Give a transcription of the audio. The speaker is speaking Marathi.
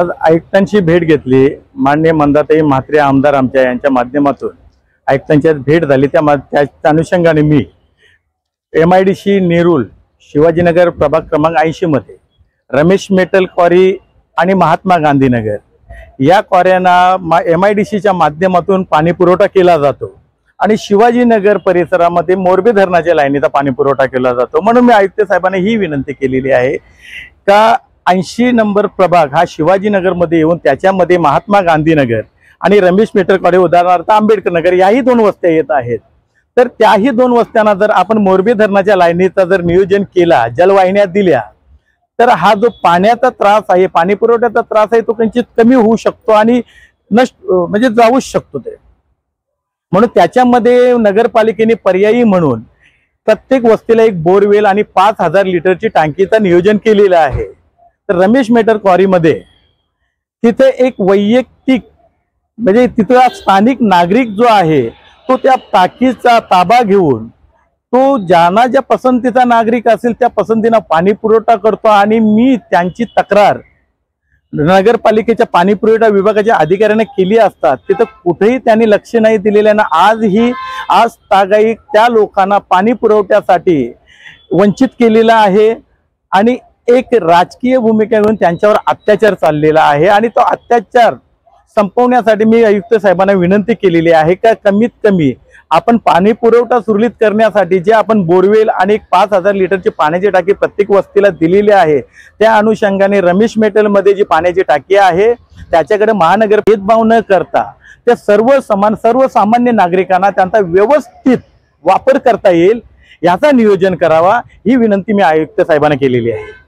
आज आयुक्तांची भेट घेतली। माननीय मंदाताई म्हात्रे आमदार आमच्या यांच्या माध्यमातून आयुक्तांची भेट झाली। त्या अनुषंगाने मी MIDC नेरूल शिवाजीनगर प्रभाग क्रमांक 80 मध्ये रमेश मेटल क्वारी आणि महात्मा गांधी नगर या क्वाऱ्यांना MIDCच्या माध्यमातून पाणी पुरवठा केला जातो आणि शिवाजीनगर परिसरामध्ये मोरबी धरणाच्या लाईनीचा पाणी पुरवठा केला जातो। म्हणून मी आयुक्त साहेबांना ही विनंती केलेली आहे का 80 नंबर प्रभाग हा शिवाजीनगर मध्ये येऊन त्याच्यामध्ये महात्मा गांधी नगर आणि रमेश मेटल क्वारी उदाहरणार्थ आंबेडकर नगर याही दोन वस्त्या येत आहेत। तर त्याही दोन वस्त्यांना जर आपण मोरबी धरणाच्या लाईनीचा जर नियोजन केला, जलवाहिन्या दिल्या, तर हा जो पाण्याचा त्रास आहे, पाणी पुरवठ्याचा त्रास आहे, तो किंचित कमी होऊ शकतो आणि म्हणजे जाऊच शकतो ते। म्हणून त्याच्यामध्ये नगरपालिकेने पर्यायी म्हणून प्रत्येक वस्तीला एक बोरवेल आणि 5000 लिटरची टाकीचं नियोजन केलेलं आहे। तर रमेश मेटल क्वारी मध्ये तिथे एक वैयक्तिक म्हणजे तिथला स्थानिक नागरिक जो आहे तो त्या टाकीचा ताबा घेऊन तो ज्यांना ज्या पसंतीचा नागरिक असेल त्या पसंतीने पाणी पुरवठा करतो आणि मी त्यांची तक्रार नगरपालिकेच्या पाणी पुरवठा विभागाच्या अधिकाऱ्यांना केली असता तिथं कुठेही त्यांनी लक्ष नाही दिलेलं। आज तागाई त्या लोकांना पाणी पुरवठ्यासाठी वंचित केलेला आहे आणि एक राजकीय भूमिका घेऊन त्यांच्यावर अत्याचार चाललेला आहे आणि तो अत्याचार संपवण्यासाठी मी आयुक्त साहेबांना विनंती केलेली आहे का कमीत कमी आपण पाणी पुरवठा सुरळीत करण्यासाठी जे आपण बोरवेल आणि 5000 लिटरची पाण्याची टाकी प्रत्येक वस्तीला दिलेली आहे त्या अनुषंगाने रमेश मेटल मध्ये जी पाण्याची टाकी आहे त्याच्याकडे महानगर भेदभाव न करता त्या सर्वसामान्य नागरिकांना त्यांचा व्यवस्थित वापर करता येईल याचा नियोजन करावा ही विनंती मी आयुक्त साहेबांना केलेली आहे।